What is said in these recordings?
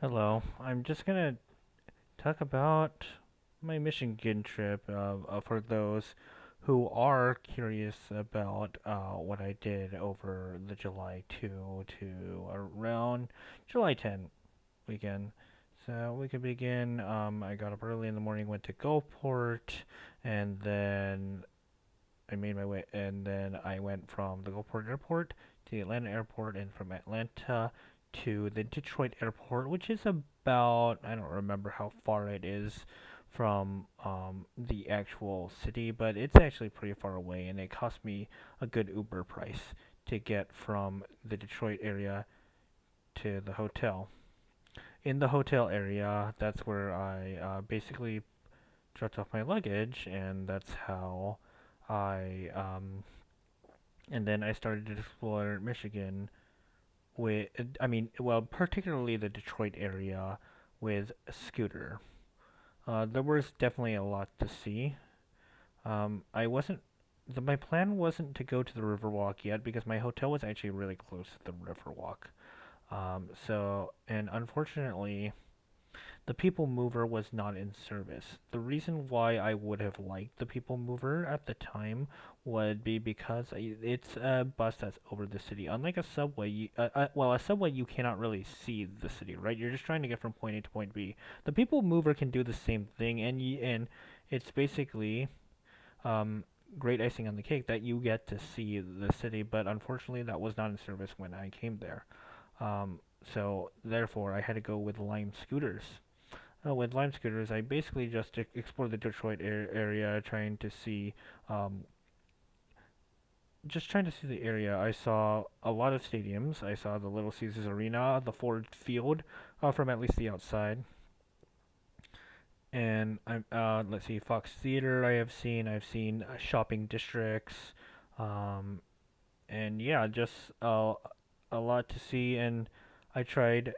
Hello. I'm just gonna talk about my Michigan trip for those who are curious about what I did over the July 2 to around July 10 weekend. So we could begin. I got up early in the morning, went to Gulfport, and then I made my way, and then I went from the Gulfport Airport to the Atlanta Airport, and from Atlanta to the Detroit Airport, which is about, I don't remember how far it is from the actual city, but it's actually pretty far away, and it cost me a good Uber price to get from the Detroit area to the hotel. In the hotel area, that's where I basically dropped off my luggage, and that's how I and then I started to explore Michigan with, well, particularly the Detroit area with a scooter. There was definitely a lot to see. I wasn't, my plan wasn't to go to the Riverwalk yet because my hotel was actually really close to the Riverwalk. And unfortunately, the People Mover was not in service. The reason why I would have liked the People Mover at the time would be because it's a bus that's over the city. Unlike a subway, a subway you cannot really see the city, right? You're just trying to get from point A to point B. The People Mover can do the same thing, and it's basically um, great icing on the cake that you get to see the city. But unfortunately, that was not in service when I came there. Um, so therefore, I had to go with Lime scooters. With Lime scooters, I basically just explored the Detroit area, um, trying to see the area. I saw a lot of stadiums. I saw the Little Caesars Arena, the Ford Field, from at least the outside. And let's see, Fox Theater. I've seen shopping districts, um, and yeah, just a lot to see. And I tried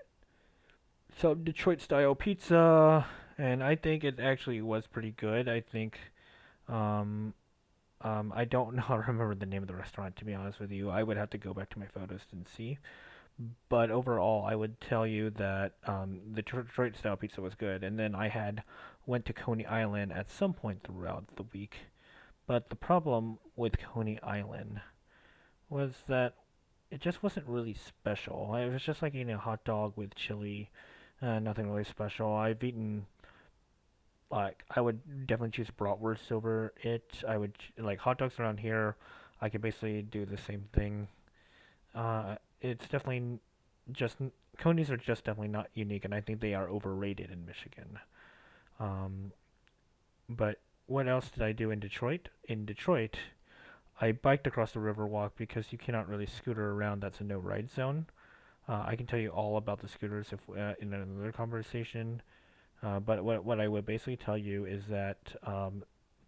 some Detroit style pizza, and I think it actually was pretty good. Um, I don't know, remember the name of the restaurant, to be honest with you. I would have to go back to my photos and see. But overall, I would tell you that the Detroit style pizza was good. And then I had went to Coney Island at some point throughout the week. But the problem with Coney Island was that it just wasn't really special. It was just like eating a hot dog with chili. Nothing really special. I would definitely choose bratwurst over it. Like hot dogs around here. I could basically do the same thing. It's definitely just conies are just definitely not unique, and I think they are overrated in Michigan. Um, but what else did I do in Detroit? In Detroit, I biked across the Riverwalk because you cannot really scooter around. That's a no ride zone. I can tell you all about the scooters if in another conversation. But what I would basically tell you is that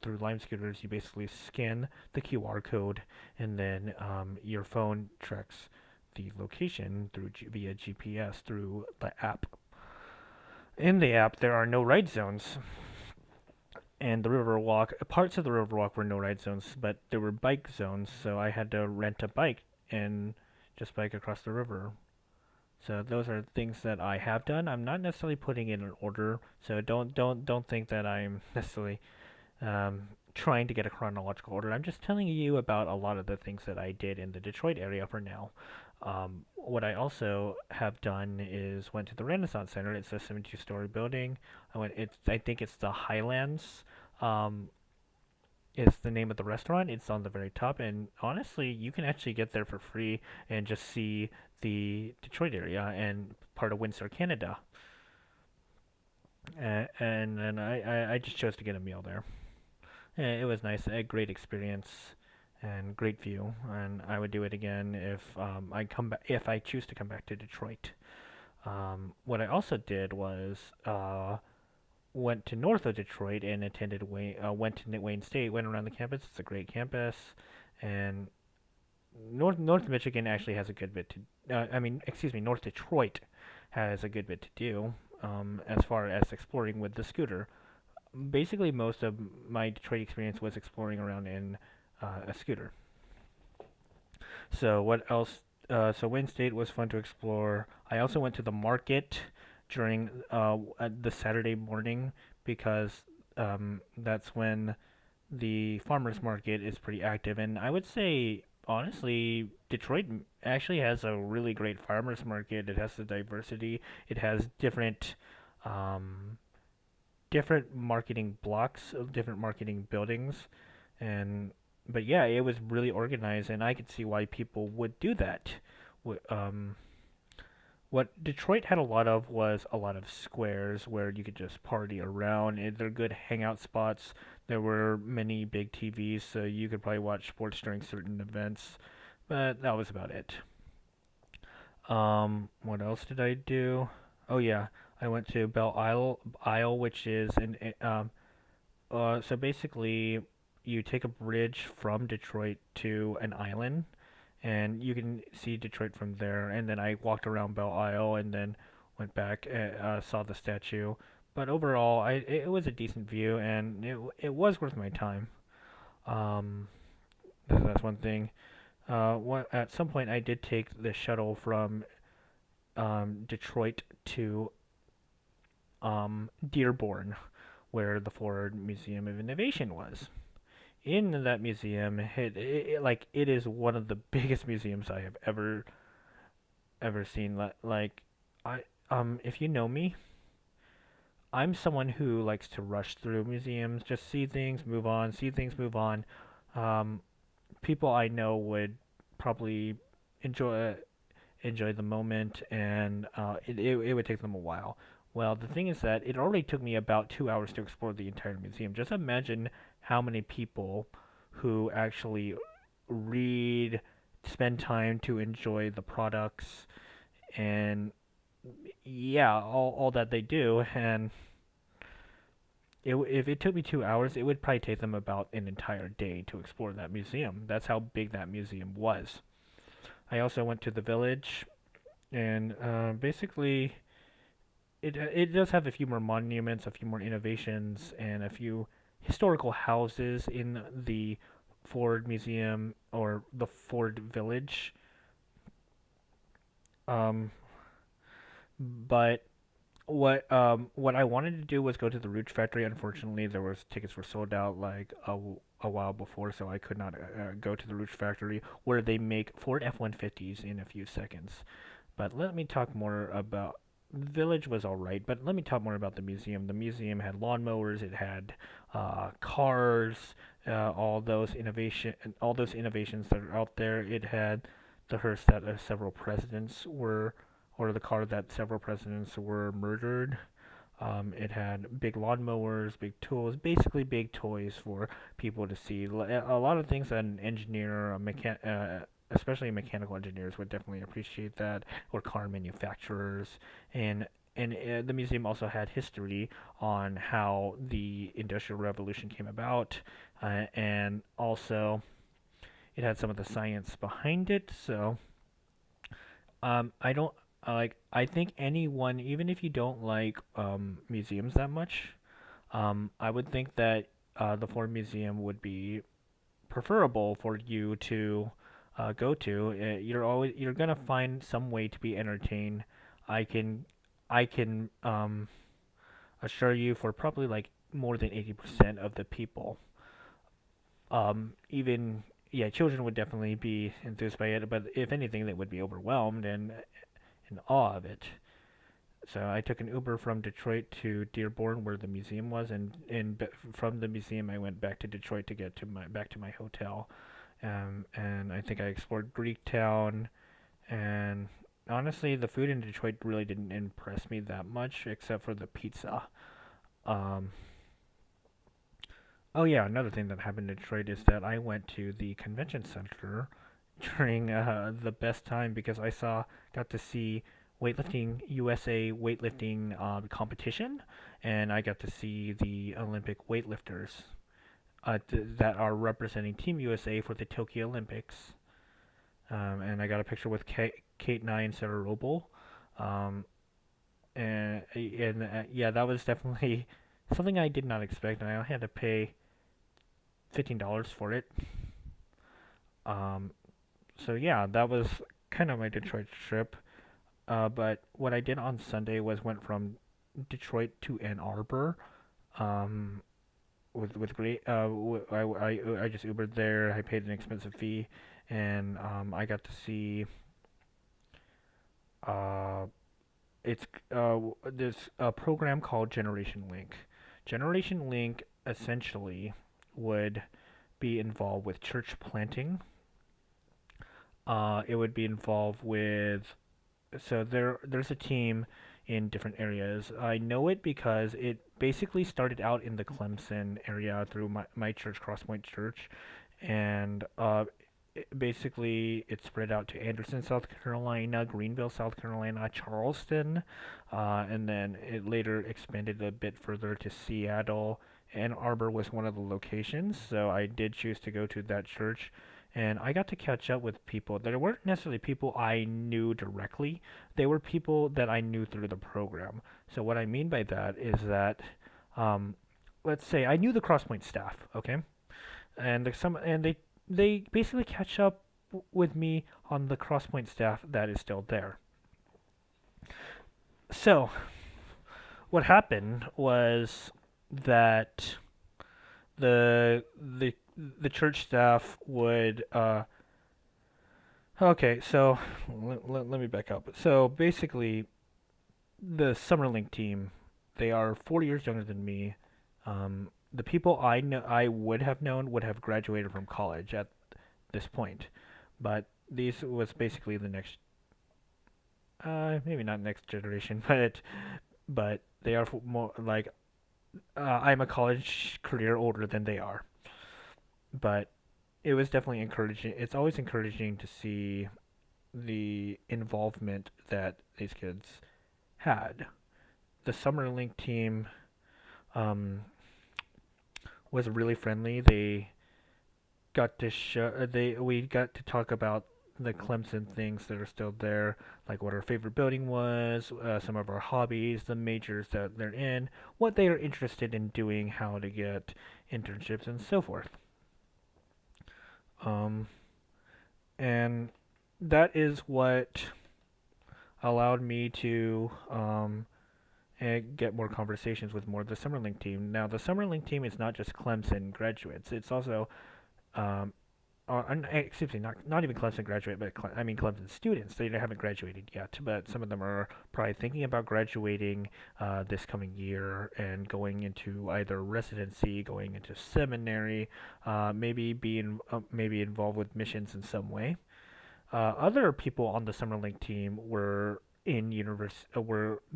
through Lime scooters, you basically scan the QR code, and then your phone tracks the location via GPS through the app. In the app, there are no ride zones, and the Riverwalk parts of the Riverwalk were no ride zones, but there were bike zones. So I had to rent a bike and just bike across the river. So those are things that I have done. I'm not necessarily putting it in order, so don't think that I'm necessarily trying to get a chronological order. I'm just telling you about a lot of the things that I did in the Detroit area for now. What I also have done is went to the Renaissance Center. It's a 72-story building. I think it's the Highlands. Um, is the name of the restaurant. It's on the very top, and honestly, you can actually get there for free and just see the Detroit area and part of Windsor, Canada. And then I just chose to get a meal there. It was nice, a great experience, and great view. And I would do it again if I choose to come back to Detroit. What I also did was went to north of Detroit and went to Wayne State, went around the campus. It's a great campus, and North Michigan actually has a good bit to. Excuse me, North Detroit has a good bit to do as far as exploring with the scooter. Basically, most of my Detroit experience was exploring around in a scooter. So what else? So Wayne State was fun to explore. I also went to the market during the Saturday morning because that's when the farmers market is pretty active, and I would say honestly, Detroit actually has a really great farmers market. It has the diversity. It has um, different marketing blocks, different marketing buildings, and but yeah, it was really organized, and I could see why people would do that. What Detroit had a lot of was a lot of squares where you could just party around. They're good hangout spots. There were many big TVs, so you could probably watch sports during certain events. But that was about it. What else did I do? Oh yeah, I went to Isle, which is so basically you take a bridge from Detroit to an island, and you can see Detroit from there. And then I walked around Belle Isle, and then went back and saw the statue. But overall, it was a decent view, and it was worth my time. Um, that's one thing. At some point, I did take the shuttle from Detroit to Dearborn, where the Ford Museum of Innovation was. In that museum, it is one of the biggest museums I have ever seen. I if you know me, I'm someone who likes to rush through museums, just see things, move on, see things, move on. Um, People I know would probably enjoy enjoy the moment, and it would take them a while. Well, the thing is that it already took me about 2 hours to explore the entire museum. Just imagine how many people who actually read, spend time to enjoy the products, and yeah, all that they do. And if it took me 2 hours, it would probably take them about an entire day to explore that museum. That's how big that museum was. I also went to the village, and basically, it does have a few more monuments, a few more innovations, and a few historical houses in the Ford Museum or the Ford Village. Um, but what I wanted to do was go to the Rouge Factory. Unfortunately, there was tickets were sold out like a while before, so I could not go to the Rouge Factory where they make Ford F-150s in a few seconds. But let me talk more about the village was all right, but let me talk more about the museum. The museum had lawnmowers, it had cars, all those innovations that are out there. It had the hearse that several presidents were, or the car that several presidents were murdered. It had big lawnmowers, big tools, basically big toys for people to see. A lot of things that an engineer, especially mechanical engineers, would definitely appreciate that, or car manufacturers, and the museum also had history on how the Industrial Revolution came about, and also it had some of the science behind it. So I don't I think anyone, even if you don't like museums that much, I would think that the Ford Museum would be preferable for you to go to. You're gonna find some way to be entertained. I can I can assure you for probably like more than 80% of the people. Even yeah, children would definitely be enthused by it, but if anything, they would be overwhelmed and in awe of it. So I took an Uber from Detroit to Dearborn, where the museum was, and from the museum I went back to Detroit to get to my back to my hotel. And I think I explored Greektown, and honestly, the food in Detroit really didn't impress me that much, except for the pizza. Um, oh yeah, another thing that happened in Detroit is that I went to the convention center during the best time because got to see weightlifting USA weightlifting competition, and I got to see the Olympic weightlifters that are representing Team USA for the Tokyo Olympics. And I got a picture with Kate Nye and Sarah Roble. Um, and yeah, that was definitely something I did not expect, and I had to pay $15 for it. Um, so yeah, that was kind of my Detroit trip. But what I did on Sunday was went from Detroit to Ann Arbor. Um, with great. I just Ubered there. I paid an expensive fee, and I got to see uh it's this a program called Generation Link. Generation Link essentially would be involved with church planting. It would be involved with there's a team in different areas. I know it because it basically started out in the Clemson area through my church, Crosspoint Church, and basically it spread out to Anderson, South Carolina, Greenville, South Carolina, Charleston, and then it later expanded a bit further to Seattle. Ann Arbor was one of the locations, so I did choose to go to that church. And I got to catch up with people that weren't necessarily people I knew directly. They were people that I knew through the program. So what I mean by that is that, um, let's say I knew the Crosspoint staff, okay, and they basically catch up with me on the Crosspoint staff that is still there. So what happened was that the church staff would okay, so let me back up. So basically the Summerlink team, they are 4 years younger than me. The people I know I would have known would have graduated from college at this point, but these was basically the next, maybe not next generation, but they are more like I'm a college career older than they are. But it was definitely encouraging. It's always encouraging to see the involvement that these kids had. The Summerlink team um, was really friendly. They got to show they we got to talk about the Clemson things that are still there, like what our favorite building was, some of our hobbies, the majors that they're in, what they are interested in doing, how to get internships, and so forth. Um, and that is what allowed me to get more conversations with more of the Summerlink team. Now, the Summerlink team is not just Clemson graduates; it's also um, excuse me, not even Clemson graduate, but I mean Clemson students. They haven't graduated yet, but some of them are probably thinking about graduating this coming year and going into either residency, going into seminary, maybe being maybe involved with missions in some way. Other people on the Summerlink team were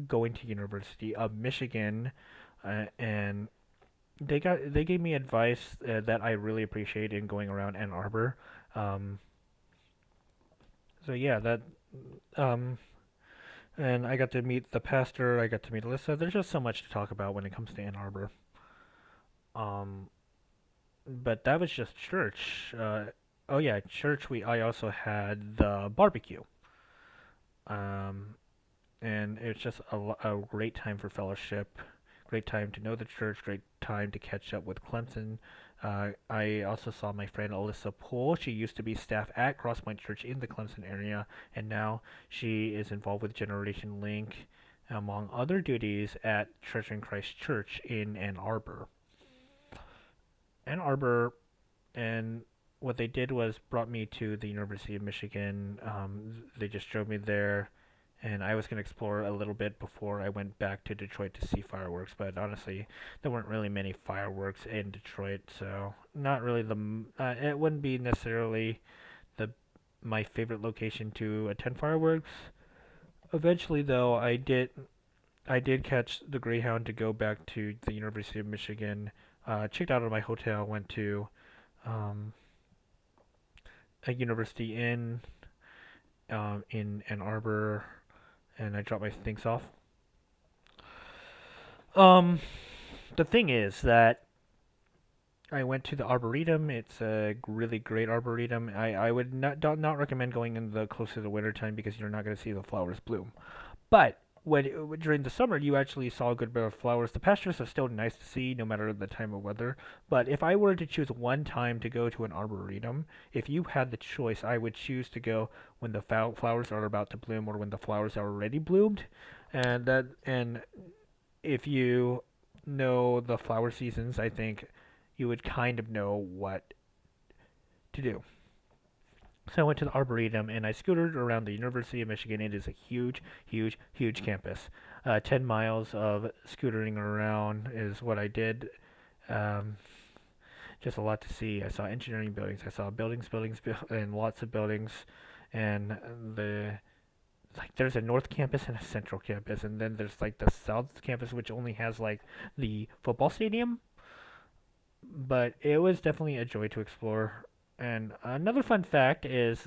going to University of Michigan, and they gave me advice that I really appreciate in going around Ann Arbor. Um, so yeah, that um, and I got to meet the pastor. I got to meet Alyssa. There's just so much to talk about when it comes to Ann Arbor. Um, but that was just church. Oh yeah, church. I also had the barbecue. Um, and it's just a great time for fellowship, great time to know the church, great time to catch up with Clemson. I also saw my friend Alyssa Poole. She used to be staff at Crosspoint Church in the Clemson area, and now she is involved with Generation Link, among other duties at Church in Christ Church in Ann Arbor. Ann Arbor, and what they did was brought me to the University of Michigan. They just drove me there, and I was going to explore a little bit before I went back to Detroit to see fireworks. But honestly, there weren't really many fireworks in Detroit, so not really it wouldn't be necessarily the my favorite location to attend fireworks. Eventually, though, I did catch the Greyhound to go back to the University of Michigan. Checked out of my hotel, went to um, a university in Ann Arbor, and I dropped my things off. Um, the thing is that I went to the arboretum. It's a really great arboretum. I would not recommend going in the close to the winter time because you're not going to see the flowers bloom. But during the summer you actually saw a good bit of flowers. The pastures are still nice to see no matter the time of weather. But if I were to choose one time to go to an arboretum, if you had the choice, I would choose to go when the flowers are about to bloom or when the flowers are already bloomed. And if you know the flower seasons, I think you would kind of know what to do. So I went to the Arboretum and I scootered around the University of Michigan. It is a huge, huge, huge campus. 10 miles of scootering around is what I did. Um, just a lot to see. I saw engineering buildings. I saw and lots of buildings. And the like, there's a north campus and a central campus, and then there's like the south campus, which only has like the football stadium. But it was definitely a joy to explore. And another fun fact is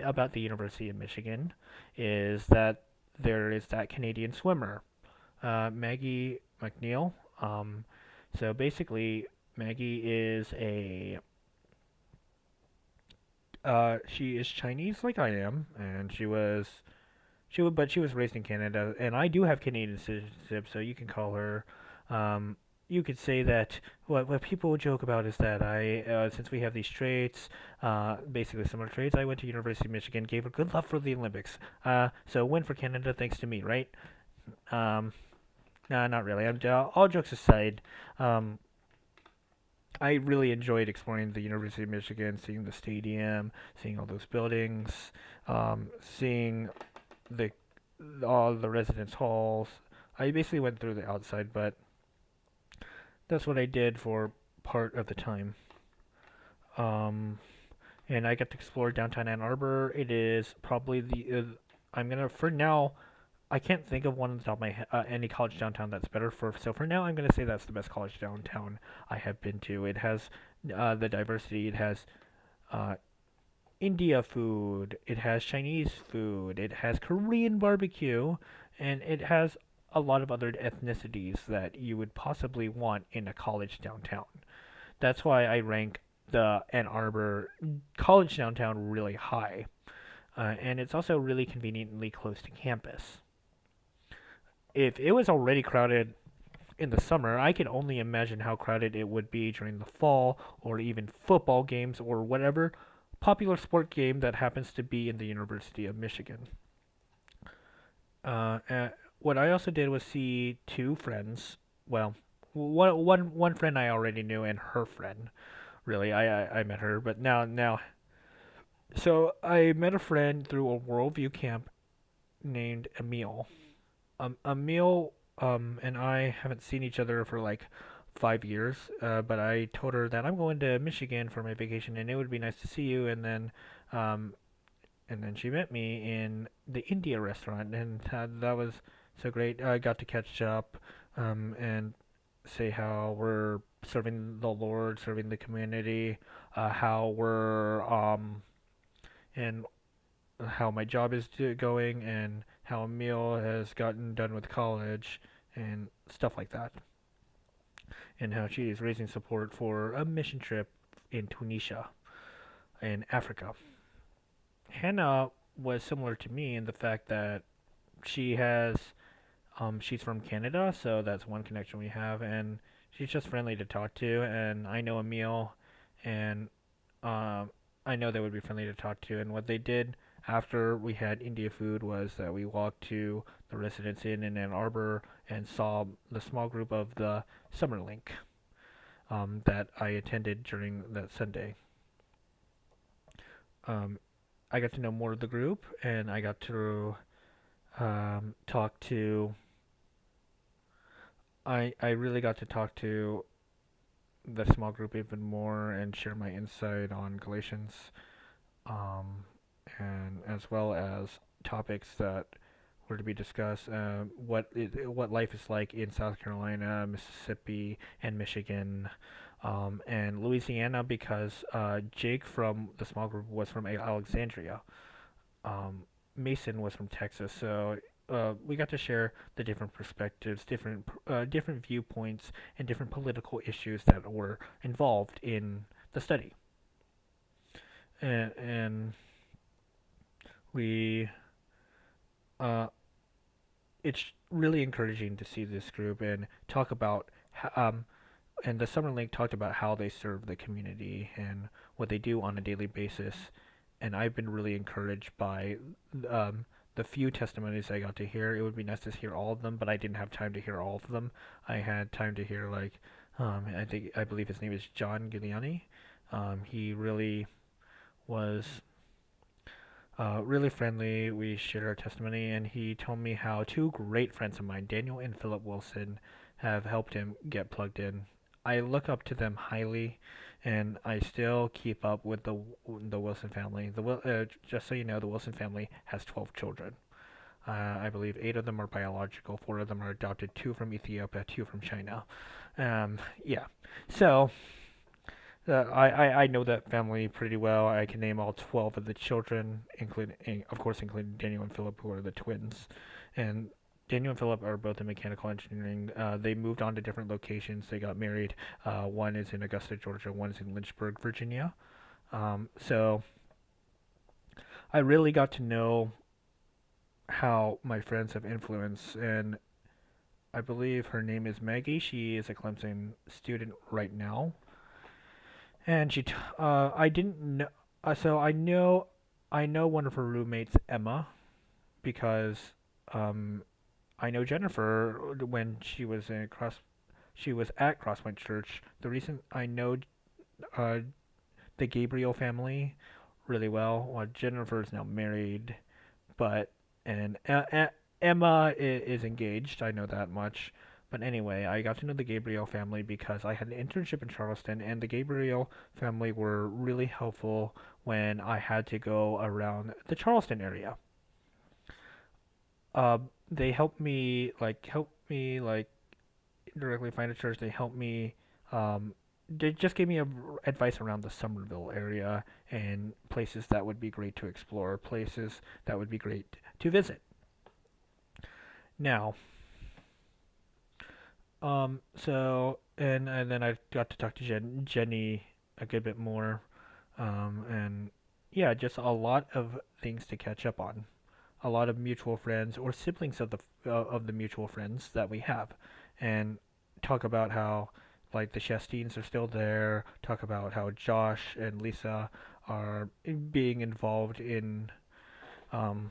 about the University of Michigan is that there is that Canadian swimmer, Maggie McNeil. So basically, Maggie is a she is Chinese like I am, and she was raised in Canada, and I do have Canadian citizenship, so you can call her. You could say that what people joke about is that since we have these traits, basically similar traits, I went to University of Michigan, gave her good love for the Olympics. So win for Canada thanks to me, right? Um, nah, not really. All jokes aside, um, I really enjoyed exploring the University of Michigan, seeing the stadium, seeing all those buildings, seeing the all the residence halls. I basically went through the outside, but that's what I did for part of the time. Um, and I got to explore downtown Ann Arbor. It is probably I'm gonna for now. I can't think of one on the top of my head, any college downtown that's better for. So for now, I'm gonna say that's the best college downtown I have been to. It has the diversity. It has uh, India food. It has Chinese food. It has Korean barbecue, and it has a lot of other ethnicities that you would possibly want in a college downtown. That's why I rank the Ann Arbor college downtown really high. And it's also really conveniently close to campus. If it was already crowded in the summer, I can only imagine how crowded it would be during the fall or even football games or whatever popular sport game that happens to be in the University of Michigan. What I also did was see two friends. Well, one friend I already knew and her friend. Really, I met her, but now. So I met a friend through a worldview camp named Emil. Emil and I haven't seen each other for like 5 years, but I told her that I'm going to Michigan for my vacation and it would be nice to see you. Um, and then she met me in the India restaurant, and that was so great. I got to catch up and say how we're serving the Lord, serving the community, how we're and how my job is going, and how Emil has gotten done with college, and stuff like that, and how she is raising support for a mission trip in Tunisia in Africa. Hannah was similar to me in the fact that she has she's from Canada, so that's one connection we have, and she's just friendly to talk to, and I know Emil, and um, I know they would be friendly to talk to, and what they did after we had India food was that we walked to the Residence Inn in Ann Arbor and saw the small group of the Summer Link that I attended during that Sunday. Um, I got to know more of the group, and I got to talk to. I really got to talk to the small group even more and share my insight on Galatians, um, and as well as topics that were to be discussed. What life is like in South Carolina, Mississippi, and Michigan, and Louisiana because Jake from the small group was from Alexandria. um, Mason was from Texas, so we got to share the different perspectives, different viewpoints, and different political issues that were involved in the study. And we uh, it's really encouraging to see this group and talk about and the Summer Link talked about how they serve the community and what they do on a daily basis. And I've been really encouraged by um, the few testimonies I got to hear. It would be nice to hear all of them, but I didn't have time to hear all of them. I had time to hear I believe his name is John Giuliani. He really was really friendly. We shared our testimony, and he told me how two great friends of mine, Daniel and Philip Wilson, have helped him get plugged in. I look up to them highly, and I still keep up with the Wilson family. Just so you know, the Wilson family has 12 children. I believe 8 of them are biological, 4 of them are adopted, 2 from Ethiopia, 2 from China. Yeah. So I know that family pretty well. I can name all 12 of the children, including Daniel and Philip, who are the twins. And Daniel and Philip are both in mechanical engineering. They moved on to different locations. They got married. One is in Augusta, Georgia. One is in Lynchburg, Virginia. So I really got to know how my friends have influenced. And I believe her name is Maggie. She is a Clemson student right now. And I didn't know, so I know one of her roommates, Emma, because um, I know Jennifer when she was at Crosspoint Church. The reason I know uh, the Gabriel family really well. Well, Jennifer is now married, but and Emma is engaged. I know that much. But anyway, I got to know the Gabriel family because I had an internship in Charleston, and the Gabriel family were really helpful when I had to go around the Charleston area. They helped me like directly find a church. They helped me. Um, they just gave me advice around the Somerville area and places that would be great to explore, places that would be great to visit. Now, and then I got to talk to Jenny a good bit more, and yeah, just a lot of things to catch up on. A lot of mutual friends or siblings of the mutual friends that we have, and talk about how like the Shastines are still there. Talk about how Josh and Lisa are being involved in um,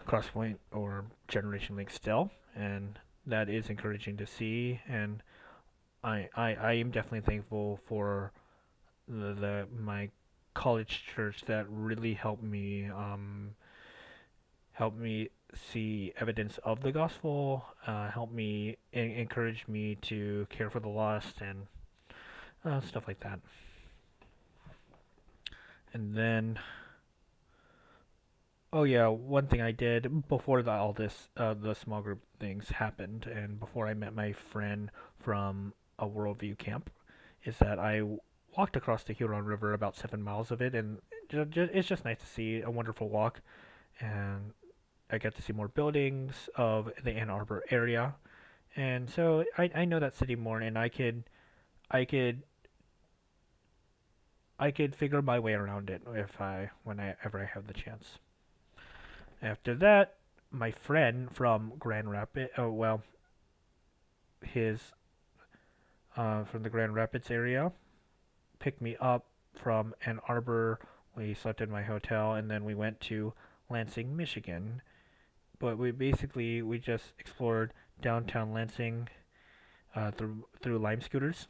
Crosspoint or Generation Link still, and that is encouraging to see. And I am definitely thankful for the my college church that really helped me see evidence of the gospel, helped me encourage me to care for the lost and stuff like that. And then, oh yeah, one thing I did before all this, the small group things happened, and before I met my friend from a worldview camp, is that I walked across the Huron River, about 7 miles of it, and it's just nice to see a wonderful walk. And I got to see more buildings of the Ann Arbor area, and so I know that city more, and I could I could figure my way around it if I whenever I have the chance. After that, my friend from Grand Rapids, his from the Grand Rapids area, picked me up from Ann Arbor. We slept in my hotel, and then we went to Lansing, Michigan. But we just explored downtown Lansing through Lime scooters,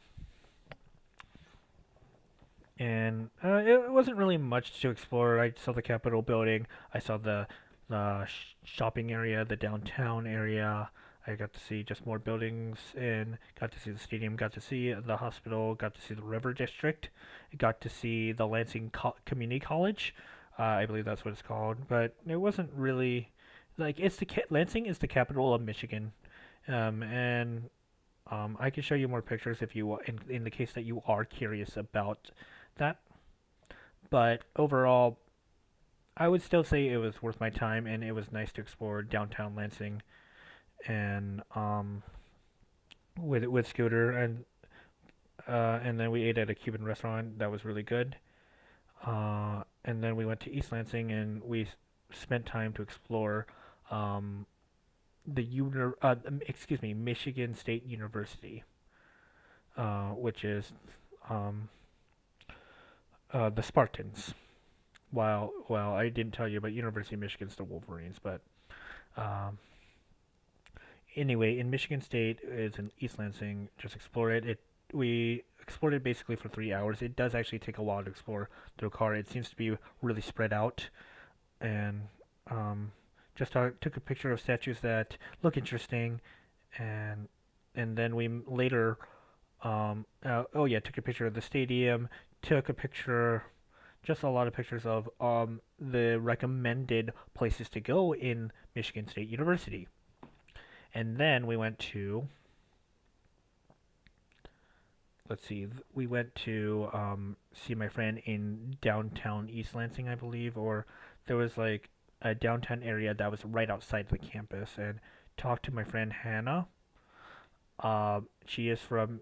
and it wasn't really much to explore. I saw the Capitol building. I saw the shopping area, the downtown area. I got to see just more buildings and got to see the stadium, got to see the hospital, got to see the River District, got to see the Lansing Community College. I believe that's what it's called, but it wasn't really like Lansing is the capital of Michigan, and I can show you more pictures if you in the case that you are curious about that. But overall, I would still say it was worth my time, and it was nice to explore downtown Lansing and with Scooter, and then we ate at a Cuban restaurant that was really good. And then we went to East Lansing and we spent time to explore um, Michigan State University, which is um, the Spartans. Well, I didn't tell you about University of Michigan's the Wolverines, but um, anyway, in Michigan State, it's in East Lansing. Just explore it. We explored it basically for 3 hours. It does actually take a while to explore through a car. It seems to be really spread out, and um, just took a picture of statues that look interesting, and then we later oh yeah, took a picture of the stadium. Took a picture, just a lot of pictures of the recommended places to go in Michigan State University. And then we went to, let's see, we went to see my friend in downtown East Lansing, I believe, or there was like a downtown area that was right outside the campus, and talked to my friend Hannah. She is from,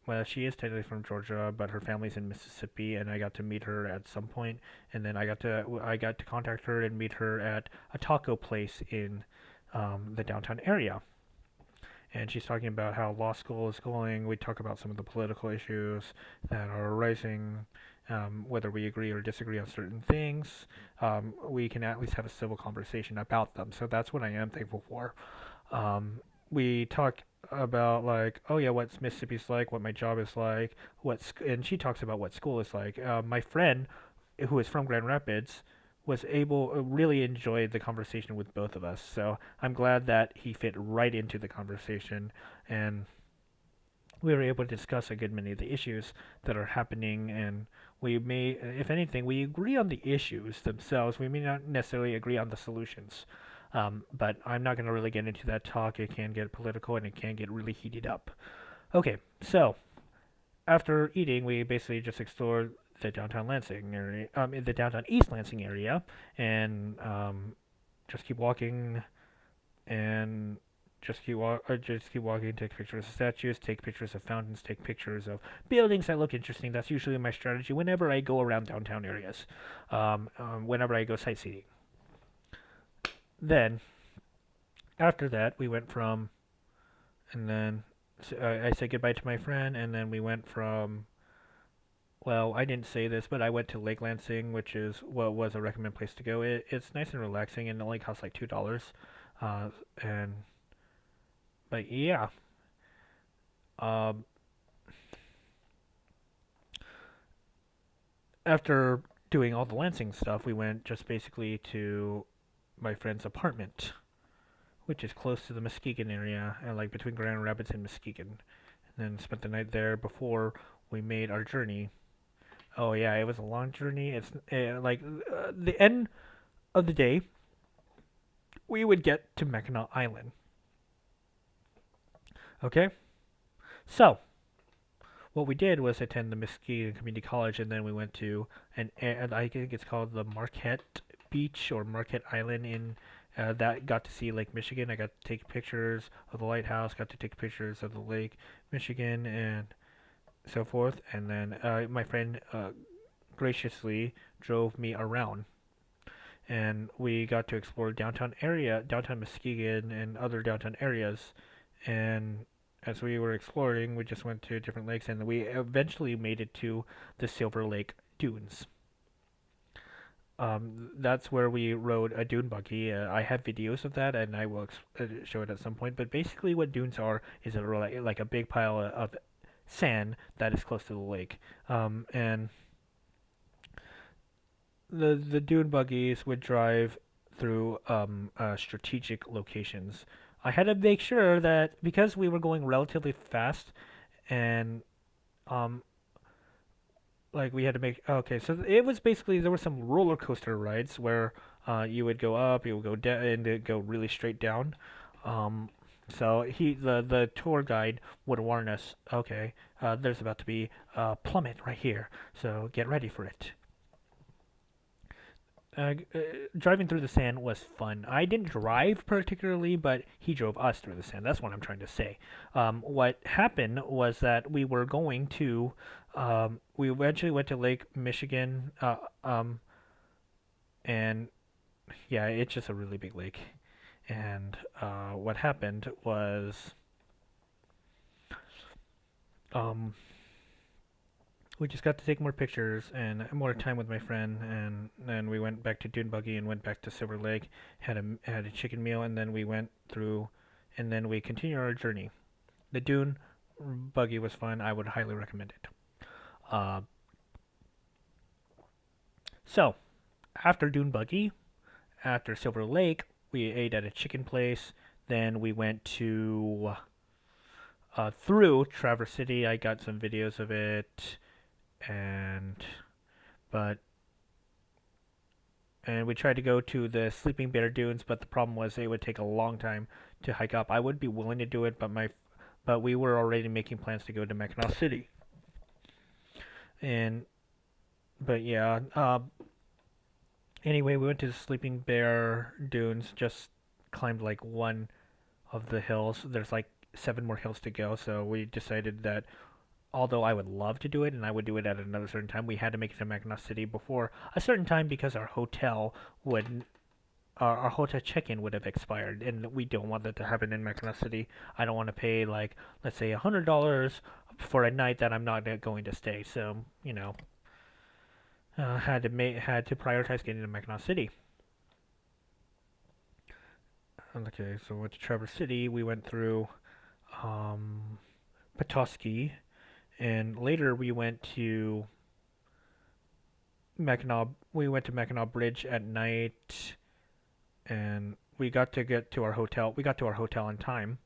well, she is technically from Georgia, but her family's in Mississippi, and I got to meet her at some point, and then I got to contact her and meet her at a taco place in the downtown area. And she's talking about how law school is going. We talk about some of the political issues that are arising, whether we agree or disagree on certain things. We can at least have a civil conversation about them. So that's what I am thankful for. We talk about like, oh yeah, what Mississippi's like, what my job is like, and she talks about what school is like. My friend, who is from Grand Rapids, was able really enjoyed the conversation with both of us. So I'm glad that he fit right into the conversation, and we were able to discuss a good many of the issues that are happening. And we may, if anything, we agree on the issues themselves. We may not necessarily agree on the solutions. But I'm not going to really get into that talk. It can get political and it can get really heated up. Okay, so after eating, we basically just explored the downtown Lansing area, in the downtown East Lansing area, and just keep walking, and just keep walking. Take pictures of statues, take pictures of fountains, take pictures of buildings that look interesting. That's usually my strategy whenever I go around downtown areas, whenever I go sightseeing. Then after that, we went from, and then I said goodbye to my friend, and then we went from, well, I didn't say this, but I went to Lake Lansing, which is what was a recommended place to go. It's nice and relaxing, and it only costs like $2. Uh, and but yeah, um, after doing all the Lansing stuff, we went just basically to my friend's apartment, which is close to the Muskegon area, and like between Grand Rapids and Muskegon. And then spent the night there before we made our journey. Oh yeah, it was a long journey. It's like the end of the day, we would get to Mackinac Island. Okay, so what we did was attend the Muskegon Community College, and then we went to and I think it's called the Marquette Beach or Marquette Island in. That got to see Lake Michigan. I got to take pictures of the lighthouse. Got to take pictures of the Lake Michigan and so forth. And then my friend graciously drove me around, and we got to explore downtown Muskegon, and other downtown areas. And as we were exploring, we just went to different lakes, and we eventually made it to the Silver Lake Dunes. That's where we rode a dune buggy. I have videos of that, and I will show it at some point. But basically, what dunes are is like a big pile of sand that is close to the lake, and the dune buggies would drive through strategic locations. I had to make sure that because we were going relatively fast, and um, like we had to make okay, so it was basically there were some roller coaster rides where you would go up, you would go down, and it go really straight down. Um, so the tour guide would warn us, okay, there's about to be a plummet right here, so get ready for it. Driving through the sand was fun. I didn't drive particularly, but he drove us through the sand. That's what I'm trying to say. What happened was that we eventually went to Lake Michigan, and yeah, it's just a really big lake. And what happened was um, we just got to take more pictures and more time with my friend, and then we went back to Dune Buggy and went back to Silver Lake, had a chicken meal, and then we went through, and then we continued our journey. The Dune Buggy was fun. I would highly recommend it. Uh, so after Dune Buggy, after Silver Lake, we ate at a chicken place. Then we went to through Traverse City. I got some videos of it, and but and we tried to go to the Sleeping Bear Dunes, but the problem was it would take a long time to hike up. I would be willing to do it, but we were already making plans to go to Mackinac City, and but yeah. Anyway, we went to the Sleeping Bear Dunes. Just climbed like one of the hills. There's like 7 more hills to go, so we decided that although I would love to do it and I would do it at another certain time, we had to make it to Mackinac City before a certain time because would our hotel check-in would have expired, and we don't want that to happen in Mackinac City. I don't want to pay like let's say $100 for a night that I'm not going to stay. So had to prioritize getting to Mackinac City. Okay, so we went to Traverse City. We went through um, Petoskey, and later we went to Mackinac. We went to Mackinac Bridge at night, and we got to get to our hotel. We got to our hotel in time,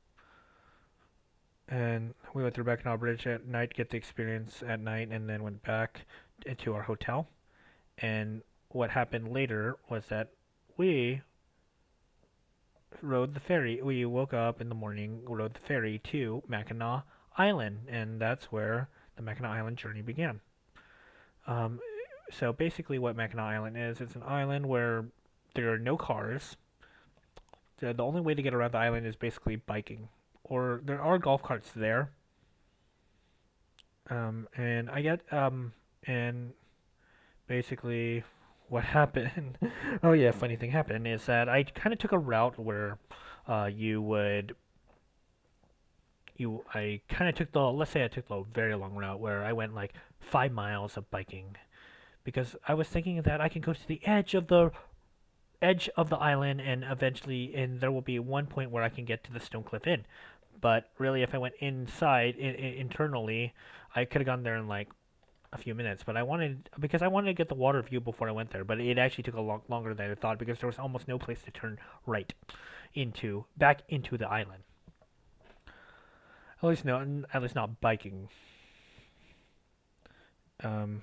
and we went through Mackinac Bridge at night, get the experience at night, and then went back to our hotel. And what happened later was that we rode the ferry. We woke up in the morning, rode the ferry to Mackinac Island, and that's where the Mackinac Island journey began. Um, so basically, what Mackinac Island is, it's an island where there are no cars. The only way to get around the island is basically biking, or there are golf carts there. And I get and basically what happened. Oh yeah, funny thing happened is that I kind of took a route where you would you I kind of took the let's say I took the very long route where I went like 5 miles of biking because I was thinking that I can go to the edge of the island and eventually and there will be one point where I can get to the Stone Cliff Inn. But really, if I went inside internally, I could have gone there in like a few minutes. But I wanted to get the water view before I went there. But it actually took a lot longer than I thought because there was almost no place to turn right back into the island. At least not biking. Um,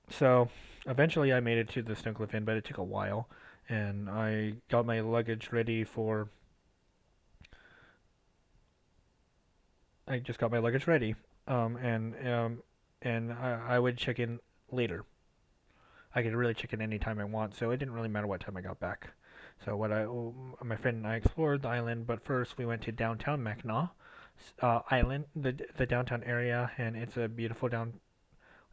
so eventually I made it to the Stonecliff Inn, but it took a while, and I got my luggage ready for. I just got my luggage ready, and I would check in later. I could really check in anytime I want, so it didn't really matter what time I got back. So my friend and I explored the island, but first we went to downtown Mackinac Island, the downtown area, and it's a beautiful down.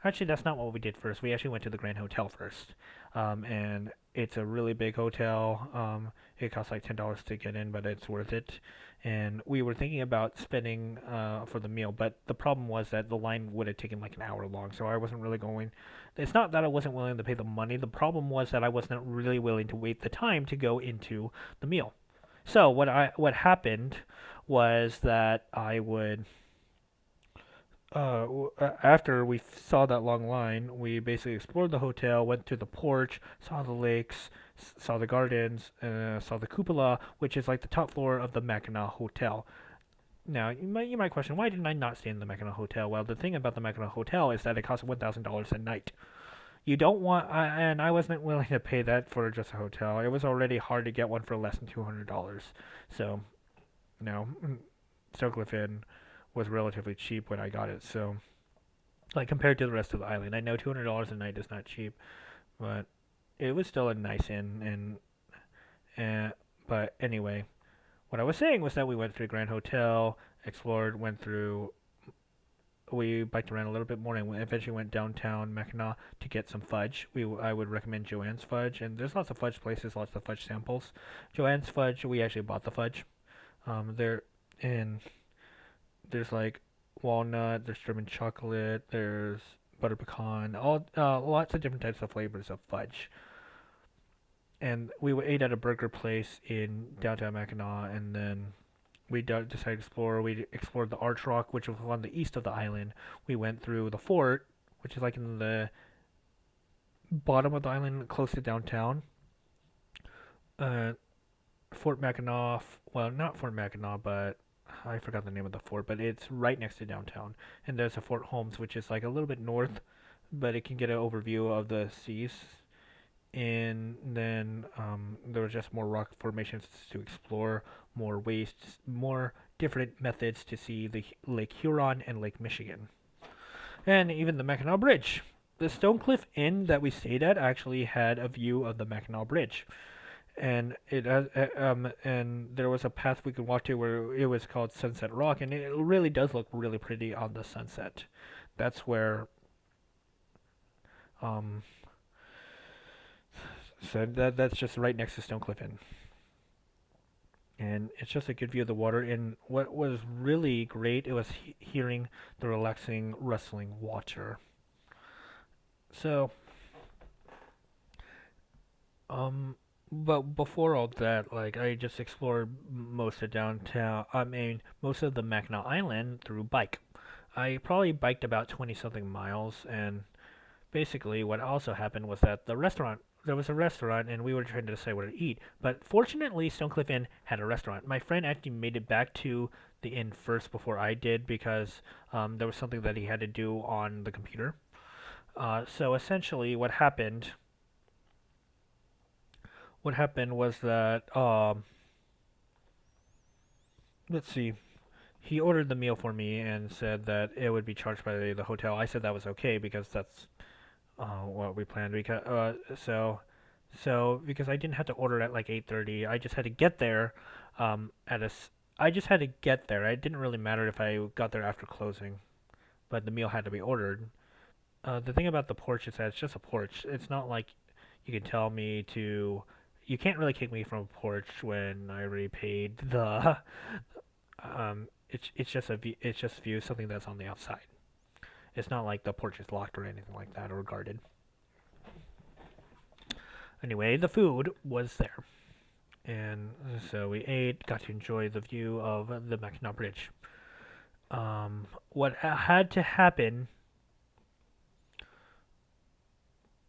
Actually, that's not what we did first. We actually went to the Grand Hotel first, and it's a really big hotel. It costs like $10 to get in, but it's worth it. And we were thinking about spending for the meal, but the problem was that the line would have taken like an hour long, so I wasn't really going. It's not that I wasn't willing to pay the money. The problem was that I wasn't really willing to wait the time to go into the meal. So what happened was that I would after we saw that long line, we basically explored the hotel, went to the porch, saw the lakes, saw the gardens, saw the cupola, which is like the top floor of the Mackinac Hotel. Now, you might question, why didn't I not stay in the Mackinac Hotel? Well, the thing about the Mackinac Hotel is that it costs $1,000 a night. You don't want, and I wasn't willing to pay that for just a hotel. It was already hard to get one for less than $200. So, no, Stokeliff Inn was relatively cheap when I got it. So, like compared to the rest of the island, I know $200 a night is not cheap, but it was still a nice inn. And but anyway, what I was saying was that we went through Grand Hotel, explored, went through we biked around a little bit more and we eventually went downtown Mackinac to get some fudge. I would recommend Joanne's Fudge, and there's lots of fudge places, lots of fudge samples. Joanne's Fudge, we actually bought the fudge. There and there's like walnut, there's German chocolate, there's butter pecan, all lots of different types of flavors of fudge. And we ate at a burger place in downtown Mackinac, and then we decided to explore. We explored the Arch Rock, which was on the east of the island. We went through the fort, which is like in the bottom of the island, close to downtown. Uh, Fort Mackinac. Well, not Fort Mackinac, but I forgot the name of the fort. But it's right next to downtown. And there's a Fort Holmes, which is like a little bit north, but it can get an overview of the seas. And then there was just more rock formations to explore, more ways, more different methods to see the Lake Huron and Lake Michigan, and even the Mackinac Bridge. The Stonecliff Inn that we stayed at actually had a view of the Mackinac Bridge, and and there was a path we could walk to where it was called Sunset Rock, and it really does look really pretty on the sunset. That's where um, so that's just right next to Stonecliff Inn. And it's just a good view of the water. And what was really great, it was hearing the relaxing, rustling water. So, but before all that, like I just explored most of downtown. I mean, most of the Mackinac Island through bike. I probably biked about 20 something miles, and basically what also happened was that there was a restaurant and we were trying to decide where to eat, but fortunately Stonecliff Inn had a restaurant. My friend actually made it back to the inn first before I did because there was something that he had to do on the computer. So essentially what happened was that let's see, he ordered the meal for me and said that it would be charged by the hotel. I said that was okay because that's what we planned. Because I didn't have to order at like 8:30. I just had to get there at a s- I just had to get there. It didn't really matter if I got there after closing, but the meal had to be ordered. The thing about the porch is that it's just a porch. It's not like you can tell me to. You can't really kick me from a porch when I already paid the. It's just it's just view something that's on the outside. It's not like the porch is locked or anything like that or guarded. Anyway, the food was there. And so we ate, got to enjoy the view of the Mackinac Bridge. What had to happen?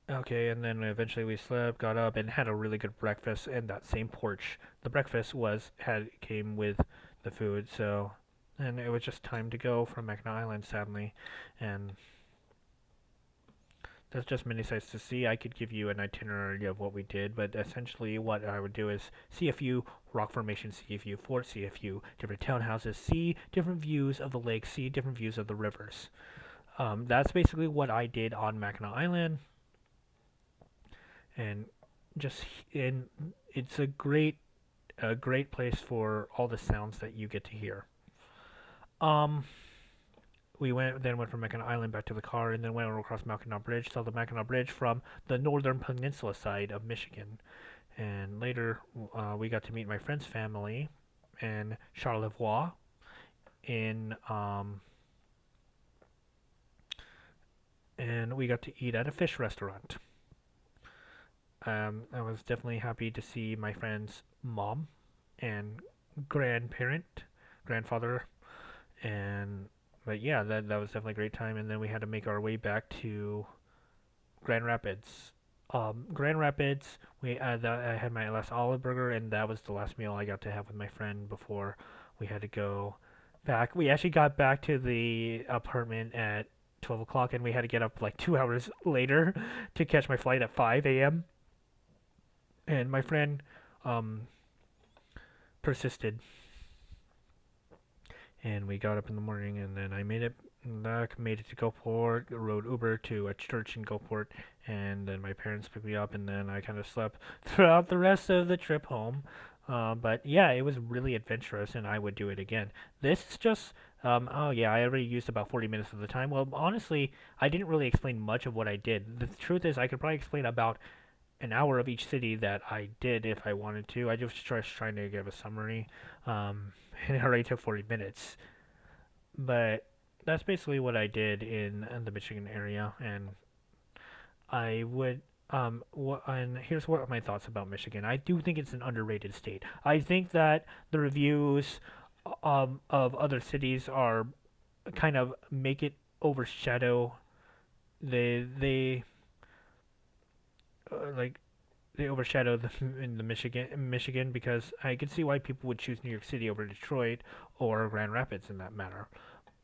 Okay, and then eventually we slept, got up, and had a really good breakfast in that same porch. The breakfast came with the food, so and it was just time to go from Mackinac Island, sadly, and there's just many sites to see. I could give you an itinerary of what we did, but essentially what I would do is see a few rock formations, see a few forts, see a few different townhouses, see different views of the lake, see different views of the rivers. That's basically what I did on Mackinac Island, and just in it's a great place for all the sounds that you get to hear. Um, we went from Mackinac Island back to the car, and then went across Mackinac Bridge, saw the Mackinac Bridge from the northern peninsula side of Michigan. And later, we got to meet my friend's family in Charlevoix, in and we got to eat at a fish restaurant. I was definitely happy to see my friend's mom and grandfather, and but yeah, that was definitely a great time. And then we had to make our way back to Grand Rapids. Grand Rapids, I had my last olive burger, and that was the last meal I got to have with my friend before we had to go back. We actually got back to the apartment at 12 o'clock, and we had to get up like 2 hours later to catch my flight at 5 a.m. And my friend um, persisted, and we got up in the morning, and then I made it back, made it to Gulfport, rode Uber to a church in Gulfport, and then my parents picked me up, and then I kind of slept throughout the rest of the trip home. But yeah, it was really adventurous, and I would do it again. This is just, oh yeah, I already used about 40 minutes of the time. Well, honestly, I didn't really explain much of what I did. The truth is, I could probably explain about an hour of each city that I did if I wanted to. I just trying to give a summary, and it already took 40 minutes. But that's basically what I did in the Michigan area, and I would and here's what my thoughts about Michigan. I do think it's an underrated state. I think that the reviews of other cities are kind of make it overshadow they like they overshadow the in the Michigan because I can see why people would choose New York City over Detroit or Grand Rapids in that matter.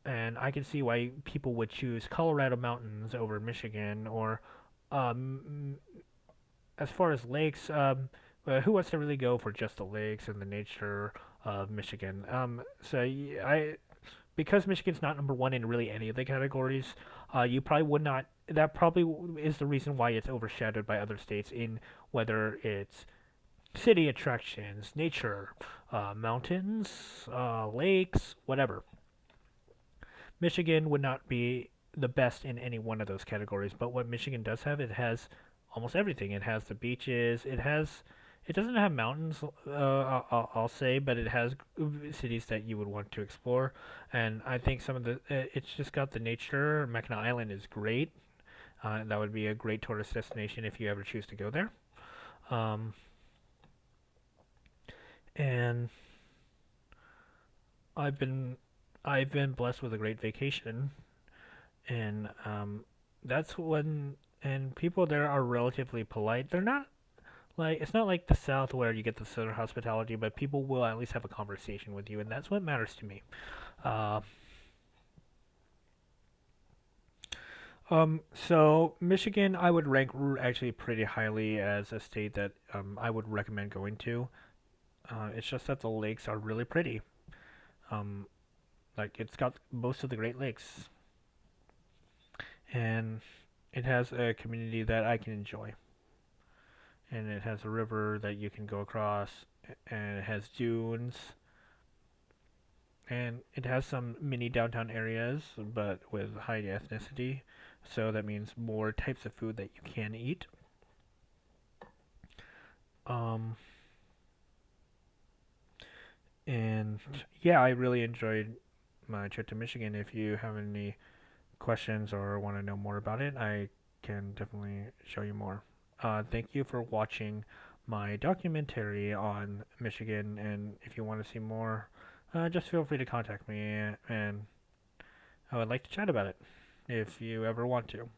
And I can see why people would choose Colorado mountains over Michigan or um, as far as lakes, who wants to really go for just the lakes and the nature of Michigan? I because Michigan's not number one in really any of the categories, you probably would not. That probably is the reason why it's overshadowed by other states in whether it's city attractions, nature, mountains, lakes, whatever. Michigan would not be the best in any one of those categories, but what Michigan does have, it has almost everything. It has the beaches. It doesn't have mountains, I'll say, but it has cities that you would want to explore. And I think some of it's just got the nature. Mackinac Island is great. That would be a great tourist destination if you ever choose to go there. Um, and I've been I've been blessed with a great vacation, and that's when and people there are relatively polite. They're not like it's not like the South where you get the Southern hospitality, but people will at least have a conversation with you, and that's what matters to me. Uh, so Michigan, I would rank actually pretty highly as a state that I would recommend going to. It's just that the lakes are really pretty. Um, like it's got most of the Great Lakes, and it has a community that I can enjoy. And it has a river that you can go across, and it has dunes, and it has some mini downtown areas, but with high ethnicity. So that means more types of food that you can eat. Um, and yeah, I really enjoyed my trip to Michigan. If you have any questions or want to know more about it, I can definitely show you more. Thank you for watching my documentary on Michigan, and if you want to see more, just feel free to contact me, and I would like to chat about it if you ever want to.